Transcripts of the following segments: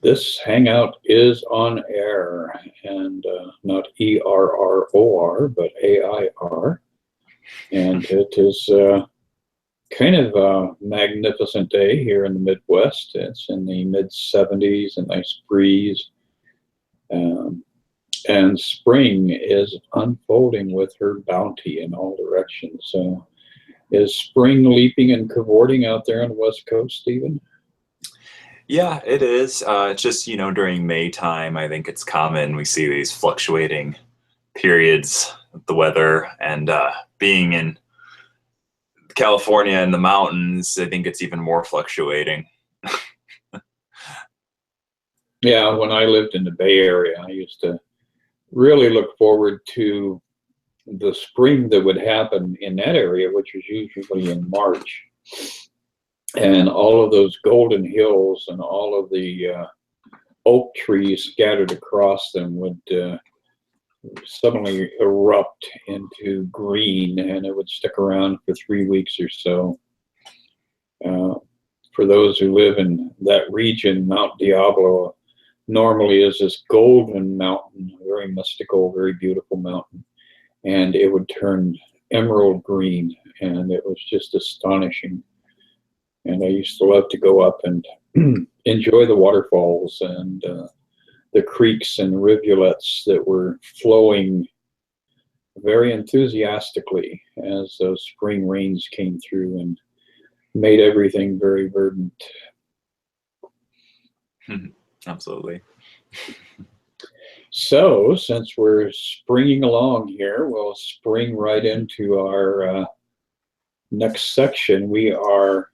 This Hangout is on air, and not ERROR, but AIR. And it is kind of a magnificent day here in the Midwest. It's in the mid-70s, a nice breeze. And spring is unfolding with her bounty in all directions. So is spring leaping and cavorting out there on the West Coast, Stephen? Yeah, it is. It's just, during May time, I think it's common we see these fluctuating periods of the weather. And being in California in the mountains, I think it's even more fluctuating. Yeah, when I lived in the Bay Area, I used to really look forward to the spring that would happen in that area, which was usually in March. And all of those golden hills and all of the oak trees scattered across them would suddenly erupt into green, and it would stick around for 3 weeks or so. For those who live in that region, Mount Diablo normally is this golden mountain, very mystical, very beautiful mountain, and it would turn emerald green, and it was just astonishing. And I used to love to go up and enjoy the waterfalls and the creeks and rivulets that were flowing very enthusiastically as those spring rains came through and made everything very verdant. Absolutely. So, since we're springing along here, we'll spring right into our next section. We are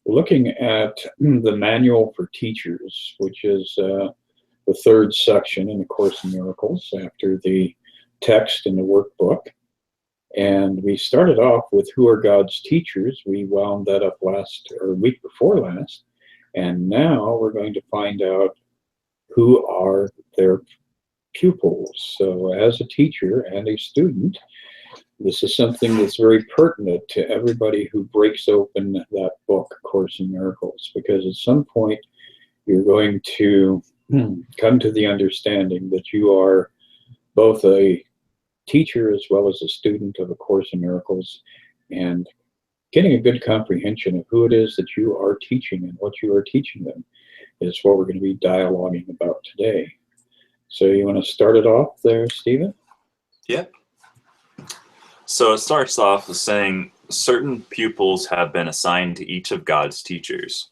looking at the Manual for Teachers, which is the third section in the Course in Miracles after the text in the workbook. And we started off with Who Are God's Teachers? We wound that up week before last. And now we're going to find out who are their pupils. So as a teacher and a student, this is something that's very pertinent to everybody who breaks open that book, Course in Miracles, because at some point you're going to come to the understanding that you are both a teacher as well as a student of A Course in Miracles, and getting a good comprehension of who it is that you are teaching and what you are teaching them is what we're going to be dialoguing about today. So you want to start it off there, Stephen? Yep. So it starts off with saying, certain pupils have been assigned to each of God's teachers,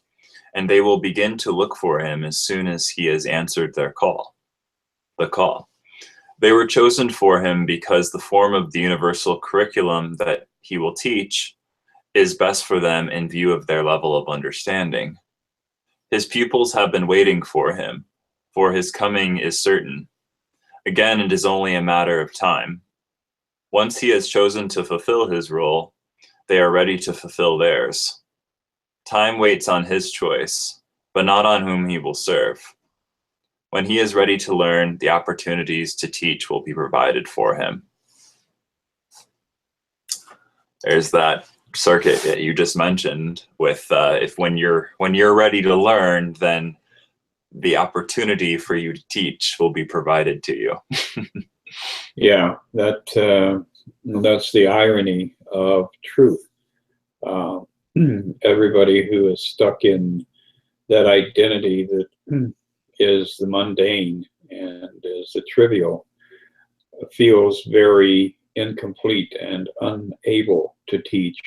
and they will begin to look for him as soon as he has answered their call. The call. They were chosen for him because the form of the universal curriculum that he will teach is best for them in view of their level of understanding. His pupils have been waiting for him, for his coming is certain. Again, it is only a matter of time. Once he has chosen to fulfill his role, they are ready to fulfill theirs. Time waits on his choice, but not on whom he will serve. When he is ready to learn, the opportunities to teach will be provided for him. There's that circuit that you just mentioned with when you're ready to learn, then the opportunity for you to teach will be provided to you. Yeah, that's the irony of truth. Everybody who is stuck in that identity that is the mundane and is the trivial feels very incomplete and unable to teach,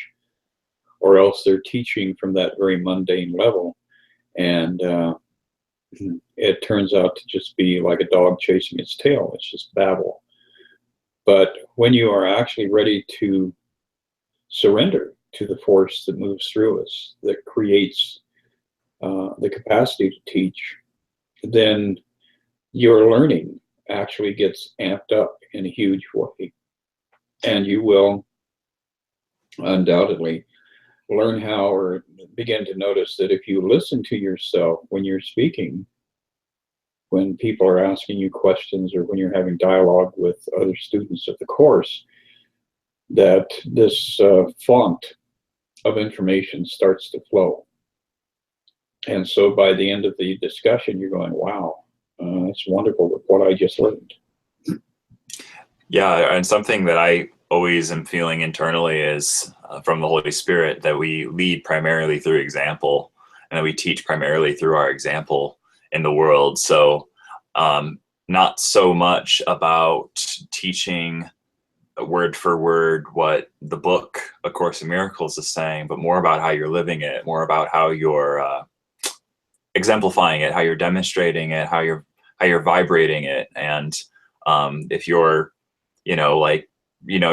or else they're teaching from that very mundane level, and it turns out to just be like a dog chasing its tail. It's just babble. But when you are actually ready to surrender to the force that moves through us, that creates the capacity to teach, then your learning actually gets amped up in a huge way. And you will undoubtedly learn how, or begin to notice that if you listen to yourself when you're speaking, when people are asking you questions, or when you're having dialogue with other students of the course, that this font of information starts to flow. And so by the end of the discussion, you're going, wow, that's wonderful with what I just learned. Yeah, and something that I always am feeling internally is from the Holy Spirit that we lead primarily through example, and that we teach primarily through our example in the world. So not so much about teaching word for word what the book A Course in Miracles is saying, but more about how you're living it, more about how you're exemplifying it, how you're demonstrating it, how you're vibrating it. And if you're,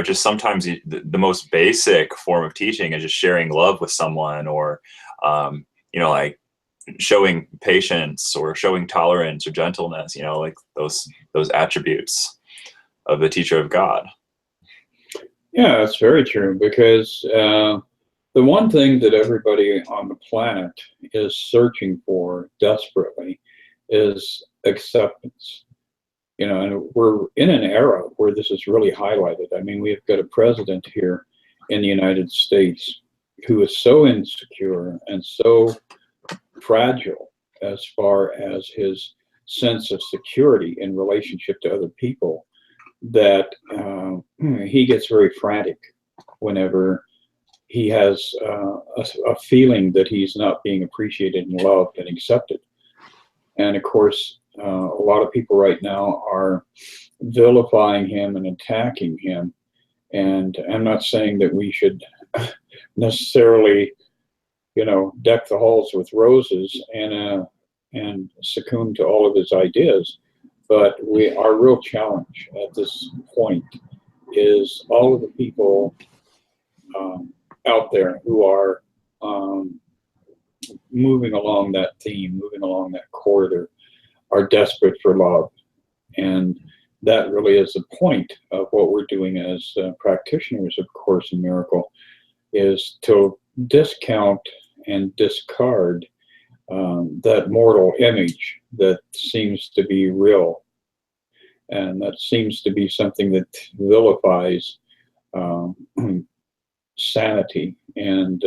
just sometimes the most basic form of teaching is just sharing love with someone, or like showing patience or showing tolerance or gentleness, like those attributes of the teacher of God. Yeah, that's very true, because the one thing that everybody on the planet is searching for desperately is acceptance. And we're in an era where this is really highlighted. I mean, we've got a president here in the United States who is so insecure and so fragile as far as his sense of security in relationship to other people, that he gets very frantic whenever he has a feeling that he's not being appreciated and loved and accepted. And of course, a lot of people right now are vilifying him and attacking him. And I'm not saying that we should necessarily, deck the halls with roses and succumb to all of his ideas. But our real challenge at this point is all of the people out there who are moving along that theme, moving along that corridor, are desperate for love. And that really is the point of what we're doing as practitioners of Course in Miracle, is to discount and discard that mortal image that seems to be real, and that seems to be something that vilifies sanity and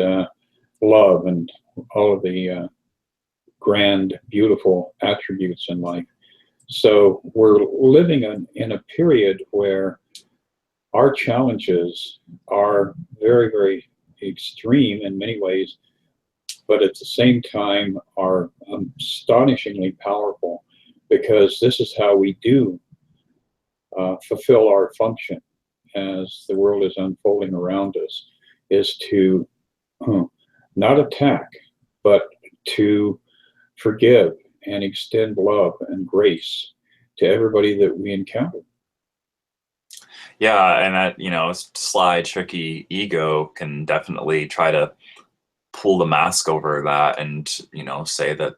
love and all of the grand, beautiful attributes in life. So we're living in a period where our challenges are very, very extreme in many ways, but at the same time are astonishingly powerful, because this is how we do fulfill our function as the world is unfolding around us, is to not attack, but to forgive and extend love and grace to everybody that we encounter. Yeah, and that, sly, tricky ego can definitely try to pull the mask over that and, say that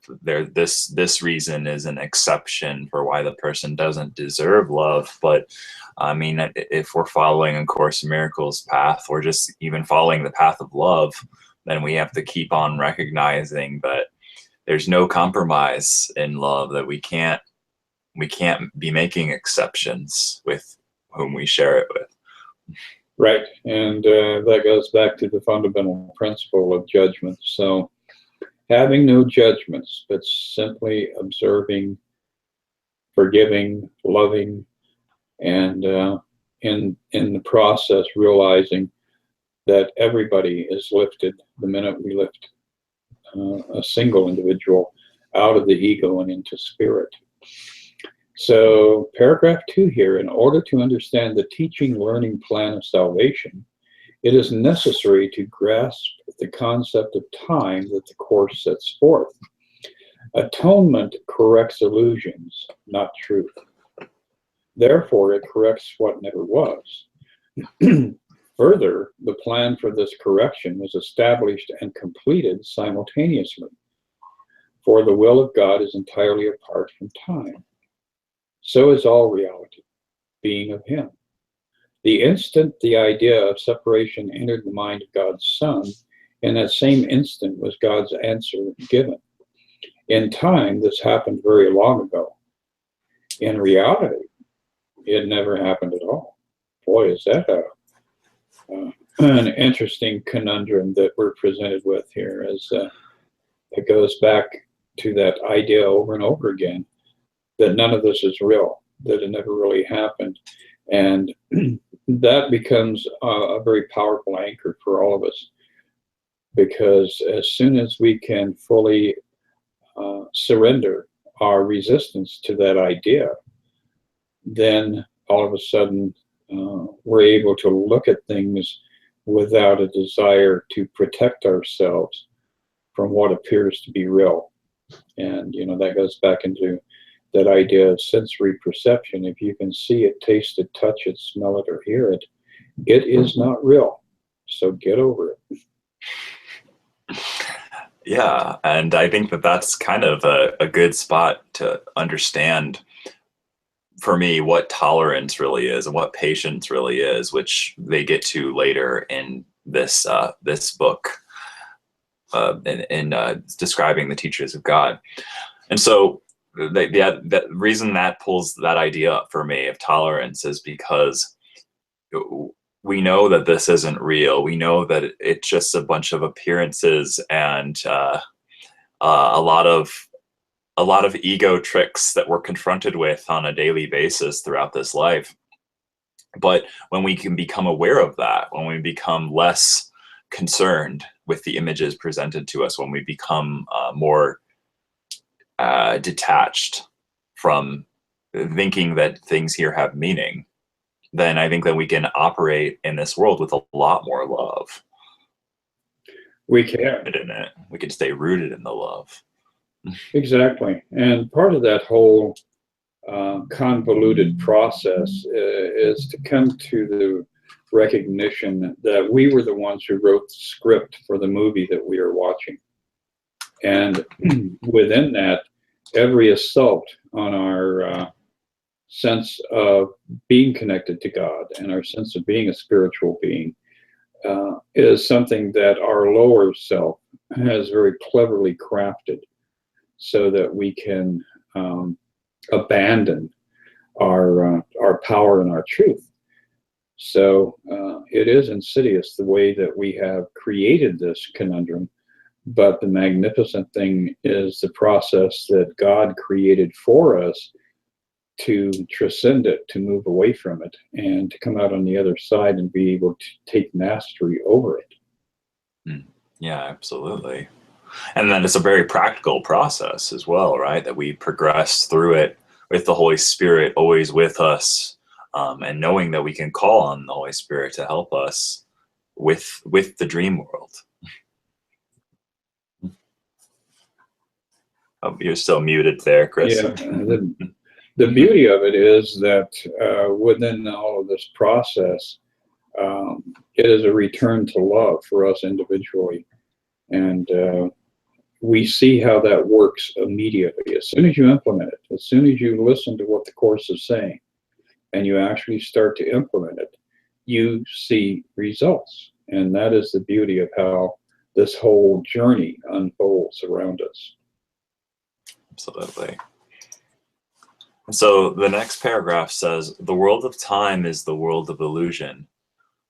this reason is an exception for why the person doesn't deserve love. But I mean, if we're following a Course in Miracles path, or just even following the path of love, then we have to keep on recognizing that there's no compromise in love, that we can't be making exceptions with whom we share it with. Right, and that goes back to the fundamental principle of judgment. So having no judgments, but simply observing, forgiving, loving, and in the process realizing that everybody is lifted the minute we lift a single individual out of the ego and into spirit. So paragraph 2 here: in order to understand the teaching learning plan of salvation, it is necessary to grasp the concept of time that the Course sets forth. Atonement corrects illusions, not truth. Therefore, it corrects what never was. Further, the plan for this correction was established and completed simultaneously, for the will of God is entirely apart from time. So is all reality, being of Him. The instant the idea of separation entered the mind of God's Son, in that same instant was God's answer given. In time, this happened very long ago. In reality, it never happened at all. Boy, is that an interesting conundrum that we're presented with here it goes back to that idea over and over again that none of this is real, that it never really happened. And that becomes a very powerful anchor for all of us, because as soon as we can fully surrender our resistance to that idea, then all of a sudden we're able to look at things without a desire to protect ourselves from what appears to be real. And that goes back into that idea of sensory perception. If you can see it, taste it, touch it, smell it, or hear it, it is not real. So get over it. Yeah, and I think that that's kind of a good spot to understand, for me, what tolerance really is and what patience really is, which they get to later in this this book, in describing the teachers of God. And so the reason that pulls that idea up for me of tolerance is because we know that this isn't real. We know that it's just a bunch of appearances and a lot of ego tricks that we're confronted with on a daily basis throughout this life. But when we can become aware of that, when we become less concerned with the images presented to us, when we become more detached from thinking that things here have meaning, then I think that we can operate in this world with a lot more love. We can. In it. We can stay rooted in the love. Exactly. And part of that whole convoluted process is to come to the recognition that we were the ones who wrote the script for the movie that we are watching. And within that, every assault on our sense of being connected to God and our sense of being a spiritual being is something that our lower self has very cleverly crafted so that we can abandon our power and our truth. So it is insidious the way that we have created this conundrum, but the magnificent thing is the process that God created for us to transcend it, to move away from it, and to come out on the other side and be able to take mastery over it. Yeah, absolutely. And then it's a very practical process as well, right? That we progress through it with the Holy Spirit always with us, and knowing that we can call on the Holy Spirit to help us with the dream world. Oh, you're still muted there, Chris. Yeah, the beauty of it is that within all of this process, it is a return to love for us individually. And we see how that works immediately. As soon as you implement it, as soon as you listen to what the Course is saying, and you actually start to implement it, you see results. And that is the beauty of how this whole journey unfolds around us. Absolutely. And so the next paragraph says, the world of time is the world of illusion.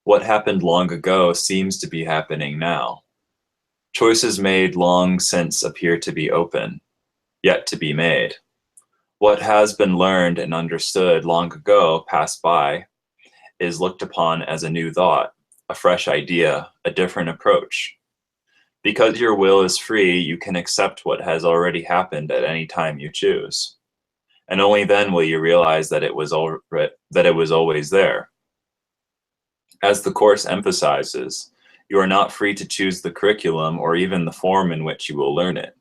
What happened long ago seems to be happening now. Choices made long since appear to be open, yet to be made. What has been learned and understood long ago passed by is looked upon as a new thought, a fresh idea, a different approach. Because your will is free, you can accept what has already happened at any time you choose. And only then will you realize that it was always there. As the Course emphasizes, you are not free to choose the curriculum or even the form in which you will learn it.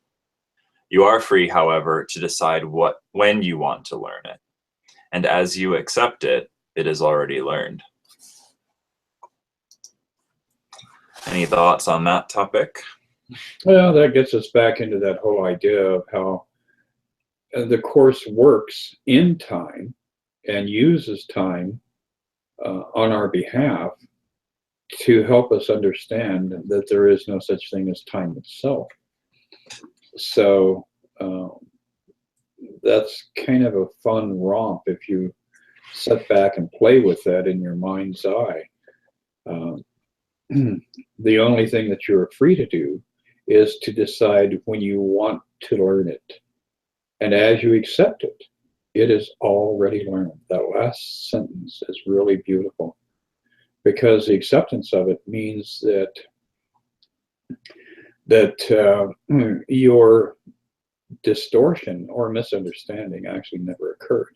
You are free, however, to decide when you want to learn it. And as you accept it, it is already learned. Any thoughts on that topic? Well, that gets us back into that whole idea of how the Course works in time and uses time on our behalf to help us understand that there is no such thing as time itself. So that's kind of a fun romp if you sit back and play with that in your mind's eye. The only thing that you're free to do is to decide when you want to learn it. And as you accept it, it is already learned. That last sentence is really beautiful, because the acceptance of it means that your distortion or misunderstanding actually never occurred.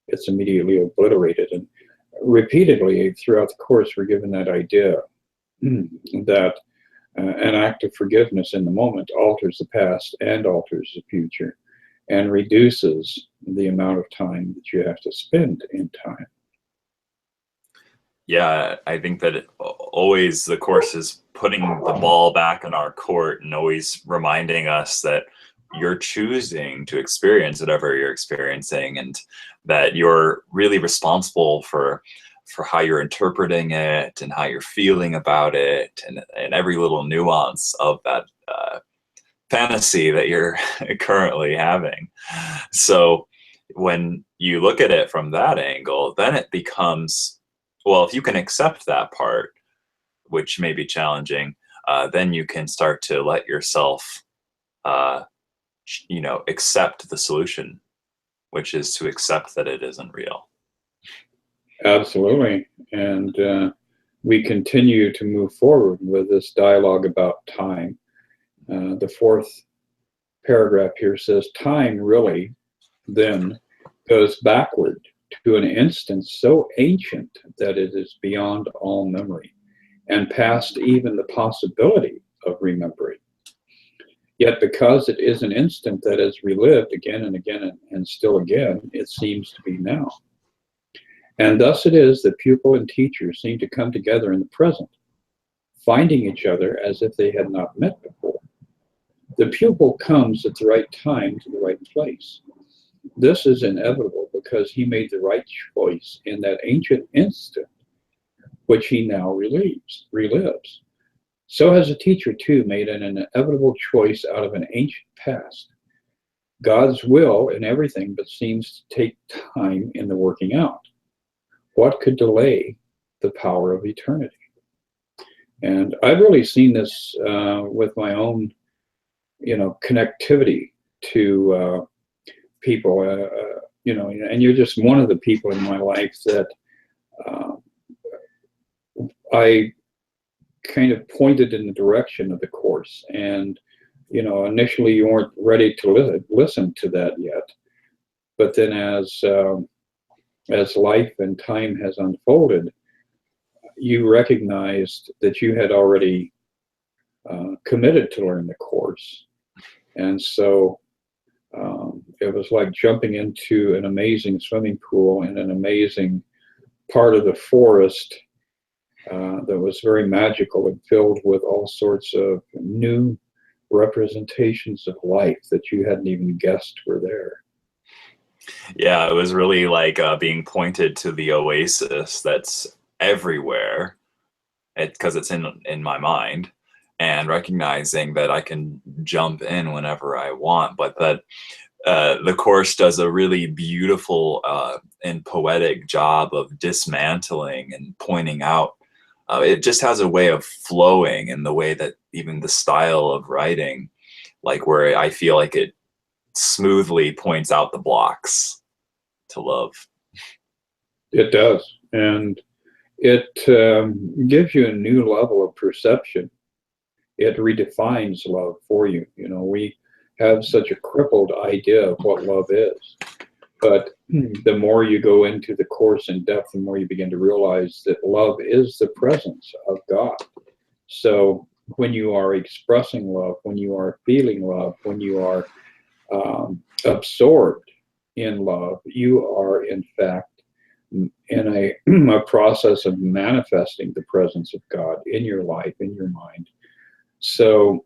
It's immediately obliterated. And repeatedly throughout the course, we're given that idea that an act of forgiveness in the moment alters the past and alters the future, and reduces the amount of time that you have to spend in time. Yeah, I think that always the course is putting the ball back in our court and always reminding us that you're choosing to experience whatever you're experiencing, and that you're really responsible for how you're interpreting it and how you're feeling about it, and every little nuance of that fantasy that you're currently having. So when you look at it from that angle, then it becomes, well, if you can accept that part, which may be challenging, then you can start to let yourself, accept the solution, which is to accept that it isn't real. Absolutely. And we continue to move forward with this dialogue about time. The fourth paragraph here says, time really then goes backward to an instance so ancient that it is beyond all memory, and past even the possibility of remembering. Yet because it is an instant that is relived again and again and still again, it seems to be now. And thus it is that pupil and teacher seem to come together in the present, finding each other as if they had not met before. The pupil comes at the right time to the right place. This is inevitable because he made the right choice in that ancient instant, which he now relives. So has a teacher too made an inevitable choice out of an ancient past. God's will in everything but seems to take time in the working out. What could delay the power of eternity? And I've really seen this with my own, connectivity to people, and you're just one of the people in my life that I kind of pointed in the direction of the course. And, initially you weren't ready to listen to that yet. But then as life and time has unfolded, you recognized that you had already committed to learn the course. And so it was like jumping into an amazing swimming pool in an amazing part of the forest that was very magical and filled with all sorts of new representations of life that you hadn't even guessed were there. Yeah, it was really like being pointed to the oasis that's everywhere, because it's in my mind, and recognizing that I can jump in whenever I want, but that the course does a really beautiful and poetic job of dismantling and pointing out. It just has a way of flowing in the way that even the style of writing, like where I feel like it smoothly points out the blocks to love. It does. And it gives you a new level of perception. It redefines love for you. We have such a crippled idea of what love is. But the more you go into the course in depth, the more you begin to realize that love is the presence of God. So when you are expressing love, when you are feeling love, when you are absorbed in love, you are in fact in a process of manifesting the presence of God in your life, in your mind. So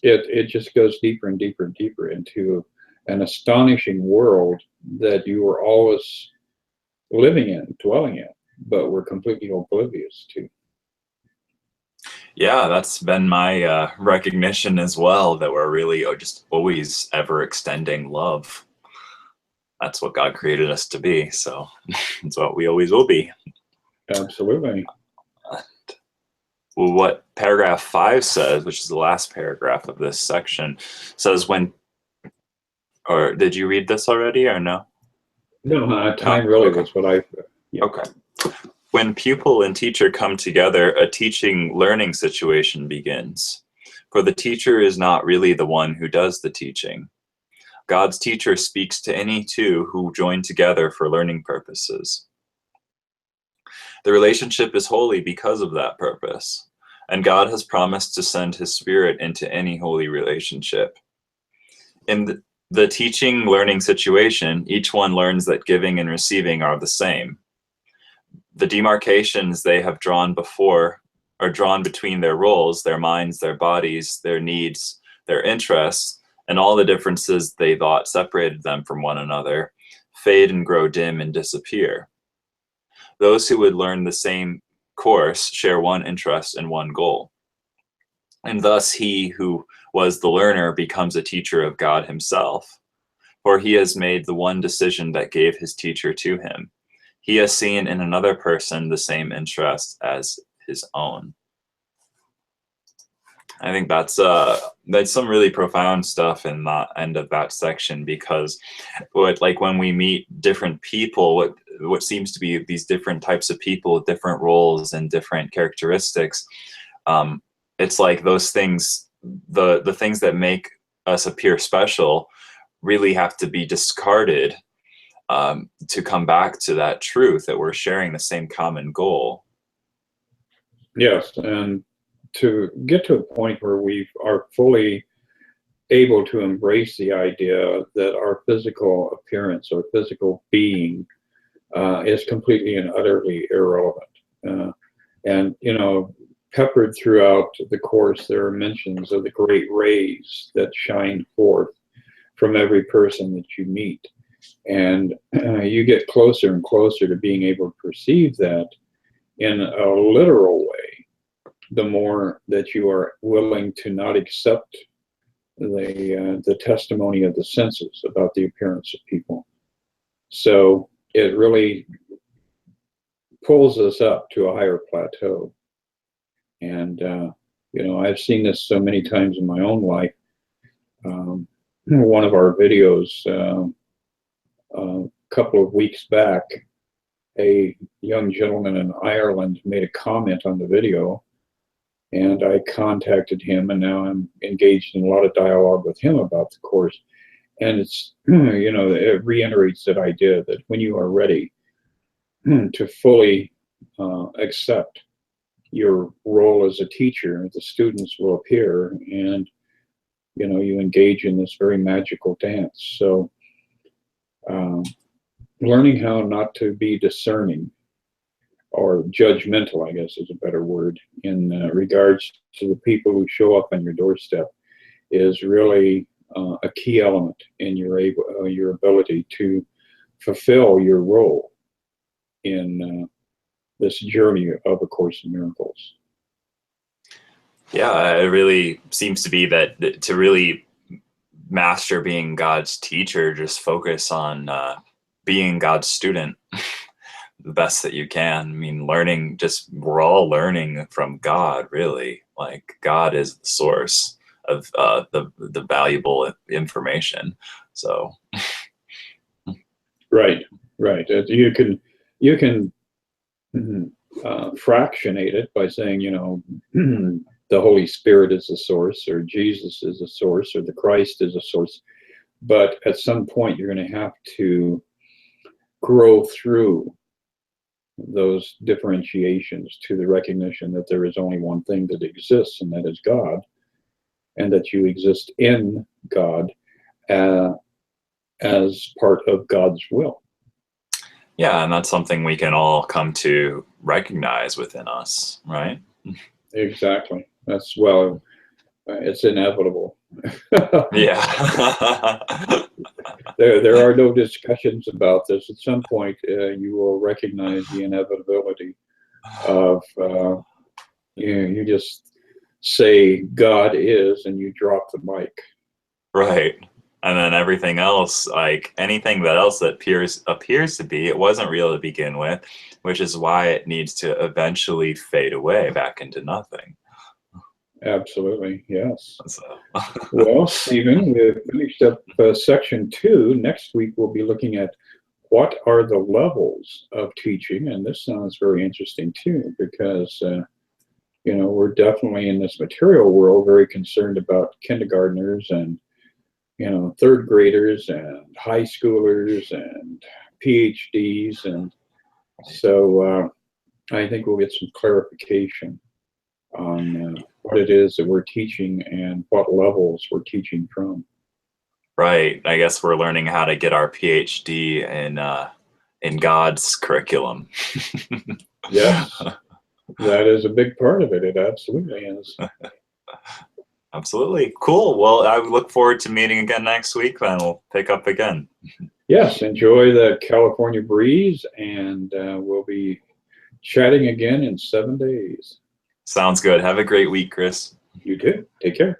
it just goes deeper and deeper and deeper into an astonishing world that you were always living in, dwelling in, but were completely oblivious to. Yeah, that's been my recognition as well, that we're really just always ever extending love. That's what God created us to be, so it's what we always will be. Absolutely. what paragraph 5 says, which is the last paragraph of this section, says or did you read this already or no? No, time really okay. was what I. Yeah. Okay. When pupil and teacher come together, a teaching learning situation begins. For the teacher is not really the one who does the teaching. God's teacher speaks to any two who join together for learning purposes. The relationship is holy because of that purpose, and God has promised to send his Spirit into any holy relationship. In the teaching learning situation, each one learns that giving and receiving are the same. The demarcations they have drawn before are drawn between their roles, their minds, their bodies, their needs, their interests, and all the differences they thought separated them from one another fade and grow dim and disappear. Those who would learn the same course share one interest and one goal. And thus he who was the learner becomes a teacher of God himself, for he has made the one decision that gave his teacher to him. He has seen in another person the same interest as his own. I think that's some really profound stuff in the end of that section, because when we meet different people, what seems to be these different types of people with different roles and different characteristics, it's like those things, the things that make us appear special really have to be discarded to come back to that truth that we're sharing the same common goal. Yes, and to get to a point where we are fully able to embrace the idea that our physical appearance or physical being is completely and utterly irrelevant. And, peppered throughout the course, there are mentions of the great rays that shine forth from every person that you meet. And you get closer and closer to being able to perceive that in a literal way, the more that you are willing to not accept the testimony of the senses about the appearance of people. So it really pulls us up to a higher plateau. And, I've seen this so many times in my own life. One of our videos a couple of weeks back, a young gentleman in Ireland made a comment on the video, and I contacted him, and now I'm engaged in a lot of dialogue with him about the course. And it's, it reiterates that idea that when you are ready to fully accept your role as a teacher, the students will appear, and, you engage in this very magical dance. So learning how not to be discerning or judgmental, I guess is a better word, in regards to the people who show up on your doorstep is really a key element in your ability to fulfill your role in this journey of A Course in Miracles. Yeah, it really seems to be that to really master being God's teacher, just focus on being God's student the best that you can. I mean, we're all learning from God, really. Like, God is the source of the valuable information. So Right. You can fractionate it by saying, the Holy Spirit is the source, or Jesus is a source, or the Christ is a source. But at some point, you're going to have to grow through those differentiations to the recognition that there is only one thing that exists, and that is God, and that you exist in God as part of God's will. yeah, and that's something we can all come to recognize within us, right? Exactly. It's inevitable. Yeah. There are no discussions about this. At some point, you will recognize the inevitability of you just say God is, and you drop the mic. Right. And then everything else, like anything that else that appears to be, it wasn't real to begin with, which is why it needs to eventually fade away back into nothing. Absolutely, yes. So, Well, Stephen, we've finished up section 2. Next week, we'll be looking at what are the levels of teaching, and this sounds very interesting too, because you know, we're definitely in this material world very concerned about kindergartners and, you know, third graders and high schoolers and PhDs, and so I think we'll get some clarification on what it is that we're teaching and what levels we're teaching from. right. I guess we're learning how to get our PhD in God's curriculum. Yes, that is a big part of it. It absolutely is. Absolutely. Cool. Well, I look forward to meeting again next week, then we'll pick up again. Yes, enjoy the California breeze, and we'll be chatting again in 7 days. Sounds good. Have a great week, Chris. You too. Take care.